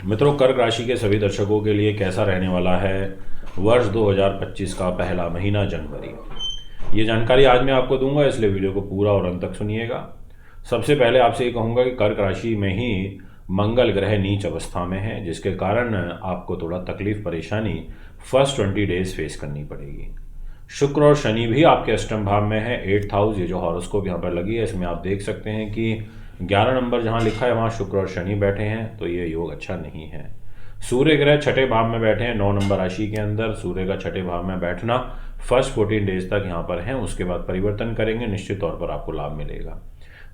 मित्रों, कर्क राशि के सभी दर्शकों के लिए कैसा रहने वाला है वर्ष 2025 का पहला महीना जनवरी। ये जानकारी आज मैं आपको दूंगा, इसलिए वीडियो को पूरा और अंत तक सुनिएगा। सबसे पहले आपसे ये कहूँगा कि कर्क राशि में ही मंगल ग्रह नीच अवस्था में है, जिसके कारण आपको थोड़ा तकलीफ परेशानी फर्स्ट 20 डेज फेस करनी पड़ेगी। शुक्र और शनि भी आपके अष्टम भाव में है, 8th हाउस। ये जो हॉरोस्कोप यहाँ पर लगी है इसमें आप देख सकते हैं कि 11 नंबर जहाँ लिखा है वहाँ शुक्र और शनि बैठे हैं, तो ये योग अच्छा नहीं है। सूर्य ग्रह छठे भाव में बैठे हैं 9 नंबर राशि के अंदर। सूर्य का छठे भाव में बैठना फर्स्ट 14 डेज तक यहाँ पर है, उसके बाद परिवर्तन करेंगे, निश्चित तौर पर आपको लाभ मिलेगा।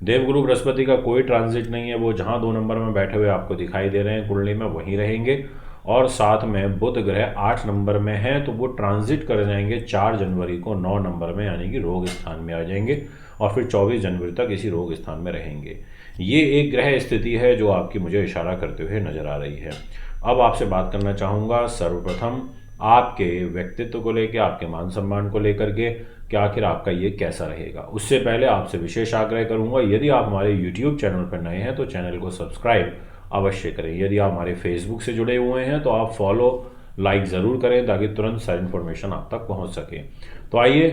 देवगुरु बृहस्पति का कोई ट्रांजिट नहीं है, वो जहाँ 2 नंबर में बैठे हुए आपको दिखाई दे रहे हैं कुंडली में वहीं रहेंगे। और साथ में बुध ग्रह 8 नंबर में है, तो वो ट्रांजिट कर जाएंगे 4 जनवरी को 9 नंबर में, यानी कि रोग स्थान में आ जाएंगे और फिर 24 जनवरी तक इसी रोग स्थान में रहेंगे। ये एक ग्रह स्थिति है जो आपकी मुझे इशारा करते हुए नजर आ रही है। अब आपसे बात करना चाहूँगा सर्वप्रथम आपके व्यक्तित्व को लेकर, आपके मान सम्मान को लेकर के कि आखिर आपका ये कैसा रहेगा। उससे पहले आपसे विशेष आग्रह करूँगा, यदि आप हमारे YouTube चैनल पर नए हैं तो चैनल को सब्सक्राइब अवश्य करें। यदि आप हमारे फेसबुक से जुड़े हुए हैं तो आप फॉलो लाइक ज़रूर करें ताकि तुरंत सारी इन्फॉर्मेशन आप तक पहुंच सके। तो आइए,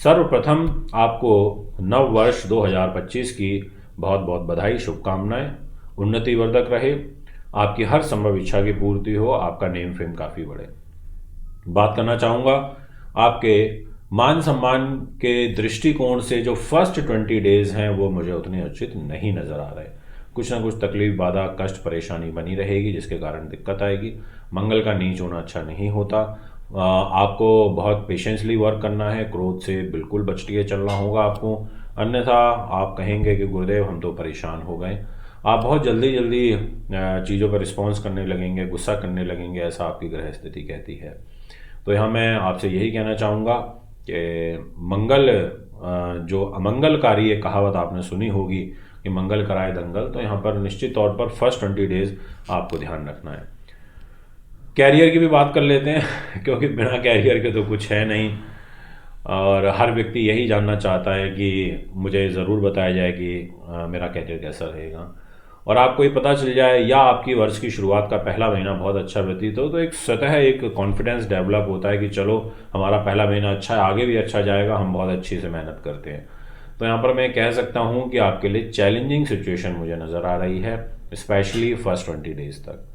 सर्वप्रथम आपको नव वर्ष 2025 की बहुत बहुत बधाई, शुभकामनाएं। उन्नति वर्धक रहे, आपकी हर संभव इच्छा की पूर्ति हो, आपका नेम फेम काफ़ी बढ़े। बात करना चाहूँगा आपके मान सम्मान के दृष्टिकोण से जो फर्स्ट 20 डेज हैं वो मुझे उतने उचित नहीं नज़र आ रहे। कुछ ना कुछ तकलीफ, बाधा, कष्ट, परेशानी बनी रहेगी, जिसके कारण दिक्कत आएगी। मंगल का नीच होना अच्छा नहीं होता। आपको बहुत पेशेंसली वर्क करना है, क्रोध से बिल्कुल बच के चलना होगा आपको, अन्यथा आप कहेंगे कि गुरुदेव हम तो परेशान हो गए। आप बहुत जल्दी चीज़ों पर रिस्पॉन्स करने लगेंगे, गुस्सा करने लगेंगे, ऐसा आपकी ग्रह स्थिति कहती है। तो यहाँ मैं आपसे यही कहना चाहूँगा कि मंगल जो अमंगलकारी एक कहावत आपने सुनी होगी कि मंगल कराए दंगल, तो यहाँ पर निश्चित तौर पर फर्स्ट 20 डेज आपको ध्यान रखना है। कैरियर की भी बात कर लेते हैं क्योंकि बिना कैरियर के तो कुछ है नहीं, और हर व्यक्ति यही जानना चाहता है कि मुझे ज़रूर बताया जाए कि मेरा कैरियर कैसा रहेगा, और आपको ये पता चल जाए या आपकी वर्ष की शुरुआत का पहला महीना बहुत अच्छा व्यतीत हो, तो एक स्वतः एक कॉन्फिडेंस डेवलप होता है कि चलो हमारा पहला महीना अच्छा है, आगे भी अच्छा जाएगा, हम बहुत अच्छी से मेहनत करते हैं। तो यहाँ पर मैं कह सकता हूँ कि आपके लिए चैलेंजिंग सिचुएशन मुझे नज़र आ रही है, स्पेशली फर्स्ट 20 डेज तक।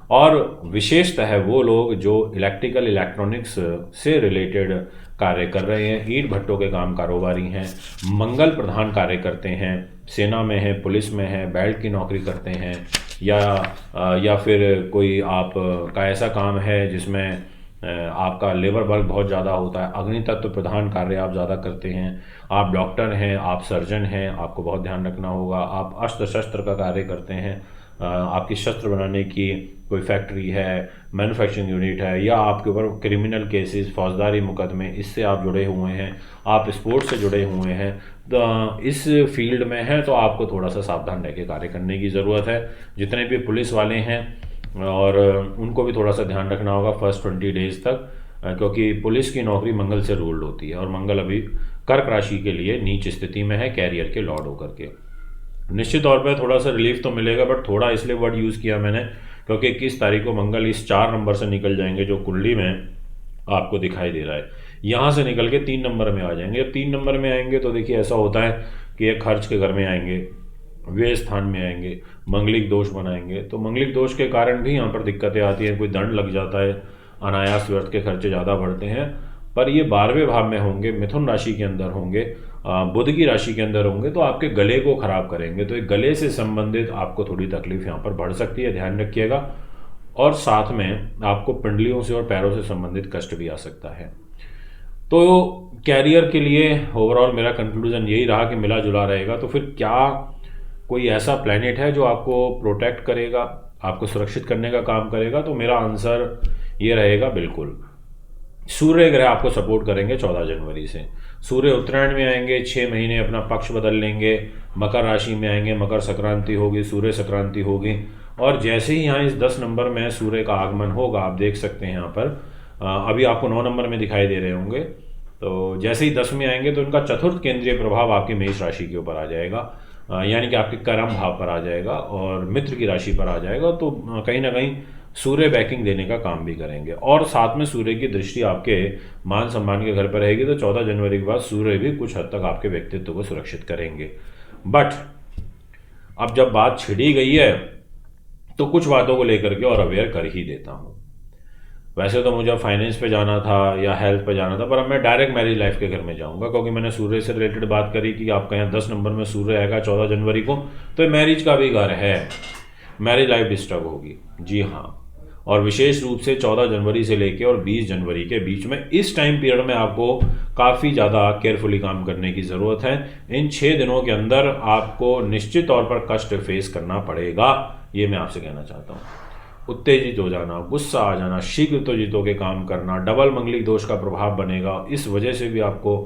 और विशेषतः वो लोग जो इलेक्ट्रिकल इलेक्ट्रॉनिक्स से रिलेटेड कार्य कर रहे हैं, ईंट भट्टों के काम कारोबारी हैं, मंगल प्रधान कार्य करते हैं, सेना में है, पुलिस में है, बेल्ट की नौकरी करते हैं, या फिर कोई आप का ऐसा काम है जिसमें आपका लेबर वर्क बहुत ज़्यादा होता है, अग्नि तत्व प्रधान कार्य आप ज़्यादा करते हैं, आप डॉक्टर हैं, आप सर्जन हैं, आपको बहुत ध्यान रखना होगा, आप अस्त्र शस्त्र का कार्य करते हैं, आपकी शस्त्र बनाने की कोई फैक्ट्री है, मैन्युफैक्चरिंग यूनिट है, या आपके ऊपर क्रिमिनल केसेस, फौजदारी मुकदमे, इससे आप जुड़े हुए हैं, आप स्पोर्ट्स से जुड़े हुए हैं, तो इस फील्ड में हैं, तो आपको थोड़ा सा सावधान रह के कार्य करने की ज़रूरत है। जितने भी पुलिस वाले हैं और उनको भी थोड़ा सा ध्यान रखना होगा फर्स्ट 20 डेज तक, क्योंकि पुलिस की नौकरी मंगल से रूल्ड होती है और मंगल अभी कर्क राशि के लिए नीच स्थिति में है कैरियर के लॉर्ड होकर के। निश्चित तौर पर थोड़ा सा रिलीफ तो मिलेगा, बट थोड़ा इसलिए वर्ड यूज़ किया मैंने क्योंकि 21 तारीख को मंगल इस 4 नंबर से निकल जाएंगे जो कुंडली में आपको दिखाई दे रहा है, यहाँ से निकल के 3 नंबर में आ जाएंगे। जब 3 नंबर में आएंगे तो देखिए ऐसा होता है कि एक खर्च के घर में आएंगे, व्यय स्थान में आएंगे, मंगलिक दोष बनाएंगे, तो मंगलिक दोष के कारण भी यहाँ पर दिक्कतें आती हैं, कोई दंड लग जाता है, अनायास व्यर्थ के खर्चे ज़्यादा बढ़ते हैं। पर ये 12वें भाव में होंगे, मिथुन राशि के अंदर होंगे, बुध की राशि के अंदर होंगे, तो आपके गले को खराब करेंगे, तो एक गले से संबंधित आपको थोड़ी तकलीफ यहाँ पर बढ़ सकती है, ध्यान रखिएगा। और साथ में आपको पिंडलियों से और पैरों से संबंधित कष्ट भी आ सकता है। तो कैरियर के लिए ओवरऑल मेरा कंक्लूजन यही रहा कि मिला जुला रहेगा। तो फिर क्या कोई ऐसा प्लैनेट है जो आपको प्रोटेक्ट करेगा, आपको सुरक्षित करने का काम करेगा? तो मेरा आंसर ये रहेगा, बिल्कुल सूर्य ग्रह आपको सपोर्ट करेंगे 14 जनवरी से। सूर्य उत्तरायण में आएंगे, 6 महीने अपना पक्ष बदल लेंगे, मकर राशि में आएंगे, मकर संक्रांति होगी, सूर्य संक्रांति होगी, और जैसे ही यहाँ इस 10 नंबर में सूर्य का आगमन होगा, आप देख सकते हैं यहाँ पर अभी आपको 9 नंबर में दिखाई दे रहे होंगे, तो जैसे ही 10 में आएंगे तो इनका चतुर्थ केंद्रीय प्रभाव आपकी मेष राशि के ऊपर आ जाएगा। यानी कि आपके कर्म भाव पर आ जाएगा और मित्र की राशि पर आ जाएगा। तो कहीं ना कहीं सूर्य बैकिंग देने का काम भी करेंगे। और साथ में सूर्य की दृष्टि आपके मान सम्मान के घर पर रहेगी, तो 14 जनवरी के बाद सूर्य भी कुछ हद तक आपके व्यक्तित्व को सुरक्षित करेंगे। बट अब जब बात छिड़ी गई है तो कुछ बातों को लेकर के और अवेयर कर ही देता हूँ। वैसे तो मुझे फाइनेंस पे जाना था या हेल्थ पे जाना था, पर अब मैं डायरेक्ट मैरिज लाइफ के घर में जाऊंगा, क्योंकि मैंने सूर्य से रिलेटेड बात करी कि आपका यहाँ 10 नंबर में सूर्य आएगा 14 जनवरी को, तो मैरिज का भी घर है, मैरिज लाइफ डिस्टर्ब होगी। जी हाँ, और विशेष रूप से 14 जनवरी से लेके और 20 जनवरी के बीच में इस टाइम पीरियड में आपको काफ़ी ज़्यादा केयरफुली काम करने की ज़रूरत है। इन 6 दिनों के अंदर आपको निश्चित तौर पर कष्ट फेस करना पड़ेगा, ये मैं आपसे कहना चाहता हूँ। उत्तेजित हो जाना, गुस्सा आ जाना, शीघ्र उत्तेजितों के काम करना, डबल मंगलिक दोष का प्रभाव बनेगा, इस वजह से भी आपको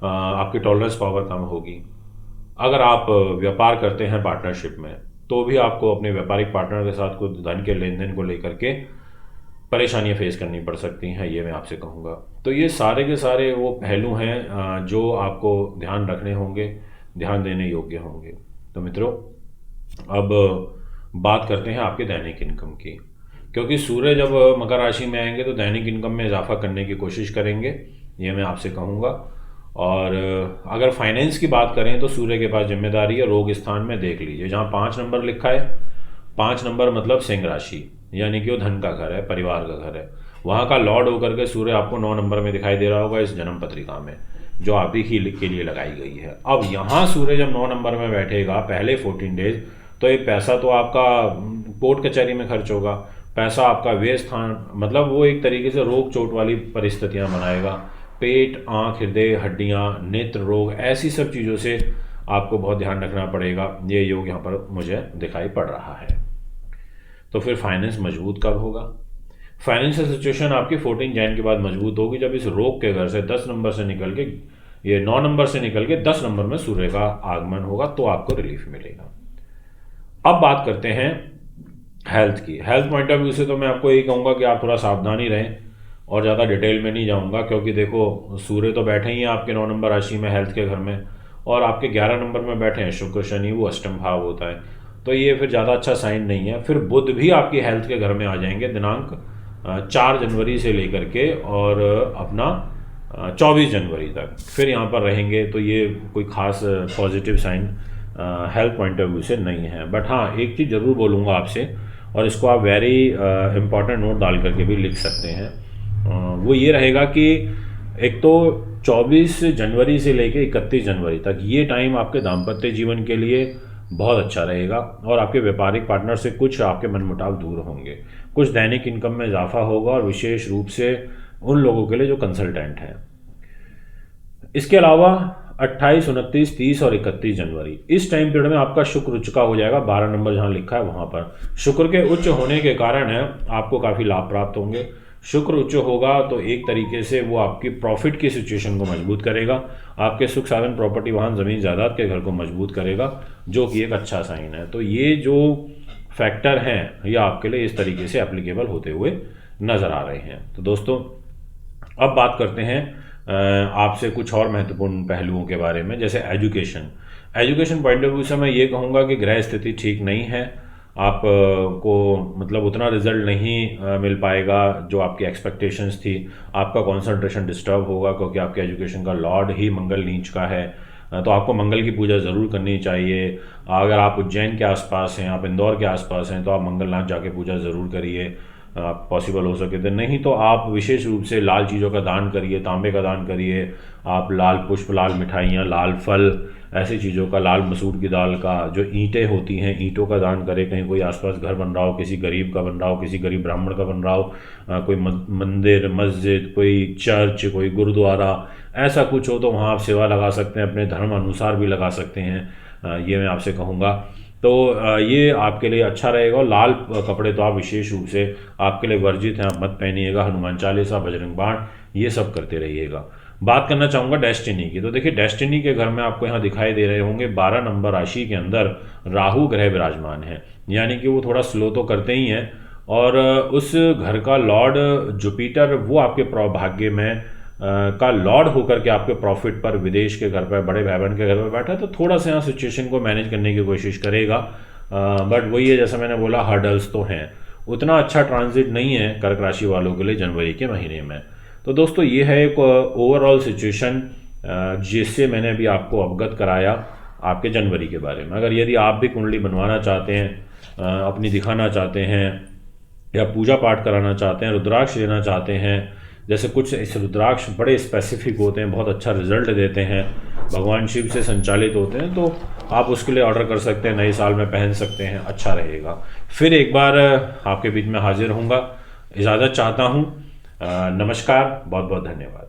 आपकी टॉलरेंस पावर कम होगी। अगर आप व्यापार करते हैं पार्टनरशिप में, तो भी आपको अपने व्यापारिक पार्टनर के साथ कुछ धन के लेन देन को लेकर के परेशानियां फेस करनी पड़ सकती हैं, ये मैं आपसे कहूँगा। तो ये सारे के सारे वो पहलू हैं जो आपको ध्यान रखने होंगे, ध्यान देने योग्य होंगे। तो मित्रों, अब बात करते हैं आपके दैनिक इनकम की, क्योंकि सूर्य जब मकर राशि में आएंगे तो दैनिक इनकम में इजाफा करने की कोशिश करेंगे, ये मैं आपसे कहूँगा। और अगर फाइनेंस की बात करें तो सूर्य के पास जिम्मेदारी है रोग स्थान में, देख लीजिए जहाँ 5 नंबर लिखा है, 5 नंबर मतलब सिंह राशि, यानी कि वो धन का घर है, परिवार का घर है। वहाँ का लॉर्ड होकर के सूर्य आपको 9 नंबर में दिखाई दे रहा होगा इस जन्म पत्रिका में, जो आप ही के लिए लगाई गई है। अब यहाँ सूर्य जब 9 नंबर में बैठेगा पहले 14 डेज, तो ये पैसा तो आपका कोर्ट कचहरी में खर्च होगा, पैसा आपका व्यय स्थान, मतलब वो एक तरीके से रोग चोट वाली परिस्थितियाँ बनाएगा। पेट, आँख, हृदय, हड्डियाँ, नेत्र रोग, ऐसी सब चीज़ों से आपको बहुत ध्यान रखना पड़ेगा। ये योग यहाँ पर मुझे दिखाई पड़ रहा है। तो फिर फाइनेंस मजबूत कब होगा? फाइनेंशियल सिचुएशन आपकी 14 जैन के बाद मजबूत होगी, जब इस रोग के घर से 10 नंबर से निकल के, ये 9 नंबर से निकल के 10 नंबर में सूर्य का आगमन होगा, तो आपको रिलीफ मिलेगा। अब बात करते हैं हेल्थ की। हेल्थ पॉइंट ऑफ व्यू से तो मैं आपको यही कहूँगा कि आप थोड़ा सावधान ही रहें, और ज़्यादा डिटेल में नहीं जाऊँगा, क्योंकि देखो सूर्य तो बैठे ही हैं आपके 9 नंबर राशि में हेल्थ के घर में, और आपके 11 नंबर में बैठे हैं शुक्र शनि, वो अष्टम भाव होता है, तो ये फिर ज़्यादा अच्छा साइन नहीं है। फिर बुध भी आपकी हेल्थ के घर में आ जाएंगे दिनांक 4 जनवरी से लेकर के और अपना 24 जनवरी तक फिर यहाँ पर रहेंगे, तो ये कोई ख़ास positive sign health point of view से नहीं है। बट हाँ, एक चीज़ ज़रूर बोलूँगा आपसे, और इसको आप वेरी इंपॉर्टेंट नोट डाल करके भी लिख सकते हैं, वो ये रहेगा कि एक तो 24 जनवरी से लेकर 31 जनवरी तक ये टाइम आपके दाम्पत्य जीवन के लिए बहुत अच्छा रहेगा, और आपके व्यापारिक पार्टनर से कुछ आपके मनमुटाव दूर होंगे, कुछ दैनिक इनकम में इजाफा होगा, और विशेष रूप से उन लोगों के लिए जो कंसल्टेंट हैं। इसके अलावा 28, 29, 30 और 31 जनवरी इस टाइम पीरियड में आपका शुक्र उच्च का हो जाएगा, 12 नंबर जहाँ लिखा है वहाँ पर। शुक्र के उच्च होने के कारण है आपको काफ़ी लाभ प्राप्त होंगे। शुक्र उच्च होगा तो एक तरीके से वो आपकी प्रॉफिट की सिचुएशन को मजबूत करेगा, आपके सुख साधन, प्रॉपर्टी, वाहन, ज़मीन जायदाद के घर को मजबूत करेगा, जो कि एक अच्छा साइन है। तो ये जो फैक्टर हैं ये आपके लिए इस तरीके से एप्लीकेबल होते हुए नज़र आ रहे हैं। तो दोस्तों, अब बात करते हैं आपसे कुछ और महत्वपूर्ण पहलुओं के बारे में, जैसे एजुकेशन पॉइंट ऑफ व्यू से मैं ये कहूँगा कि ग्रह स्थिति ठीक नहीं है, आप को मतलब उतना रिजल्ट नहीं मिल पाएगा जो आपकी एक्सपेक्टेशंस थी, आपका कंसंट्रेशन डिस्टर्ब होगा, क्योंकि आपके एजुकेशन का लॉर्ड ही मंगल नीच का है। तो आपको मंगल की पूजा ज़रूर करनी चाहिए। अगर आप उज्जैन के आसपास हैं, आप इंदौर के आसपास हैं, तो आप मंगलनाथ जाके पूजा ज़रूर करिए, आप पॉसिबल हो सके तो। नहीं तो आप विशेष रूप से लाल चीज़ों का दान करिए, तांबे का दान करिए, आप लाल पुष्प, लाल मिठाइयाँ, लाल फल, ऐसी चीज़ों का, लाल मसूर की दाल का, जो ईंटें होती हैं ईंटों का दान करें। कहीं कोई आसपास घर बन रहा हो, किसी गरीब का बन रहा हो, किसी गरीब ब्राह्मण का बन रहा हो, कोई मंदिर, मस्जिद, कोई चर्च, कोई गुरुद्वारा, ऐसा कुछ हो तो वहाँ आप सेवा लगा सकते हैं, अपने धर्म अनुसार भी लगा सकते हैं, ये मैं आपसे कहूँगा। तो ये आपके लिए अच्छा रहेगा। और लाल कपड़े तो आप विशेष रूप से आपके लिए वर्जित हैं, आप मत पहनिएगा। हनुमान चालीसा, बजरंग बाण, ये सब करते रहिएगा। बात करना चाहूँगा डेस्टिनी की। तो देखिए, डेस्टिनी के घर में आपको यहाँ दिखाई दे रहे होंगे 12 नंबर राशि के अंदर राहु ग्रह विराजमान है, यानी कि वो थोड़ा स्लो तो करते ही हैं, और उस घर का लॉर्ड जुपिटर वो आपके भाग्य में का लॉर्ड होकर के आपके प्रॉफिट पर विदेश के घर पर, बड़े भाई बहन के घर पर बैठा है, तो थोड़ा सा यहाँ सिचुएशन को मैनेज करने की कोशिश करेगा। बट वही है, जैसा मैंने बोला, हर्डल्स तो हैं। उतना अच्छा ट्रांजिट नहीं है कर्क राशि वालों के लिए जनवरी के महीने में। तो दोस्तों ये है एक ओवरऑल सिचुएशन जिससे मैंने अभी आपको अवगत कराया आपके जनवरी के बारे में। अगर यदि आप भी कुंडली बनवाना चाहते हैं, अपनी दिखाना चाहते हैं, या पूजा पाठ कराना चाहते हैं, रुद्राक्ष लेना चाहते हैं, जैसे कुछ इस रुद्राक्ष बड़े स्पेसिफिक होते हैं, बहुत अच्छा रिजल्ट देते हैं, भगवान शिव से संचालित होते हैं, तो आप उसके लिए ऑर्डर कर सकते हैं, नए साल में पहन सकते हैं, अच्छा रहेगा। फिर एक बार आपके बीच में हाजिर होऊंगा, इजाज़त चाहता हूँ। नमस्कार, बहुत बहुत धन्यवाद।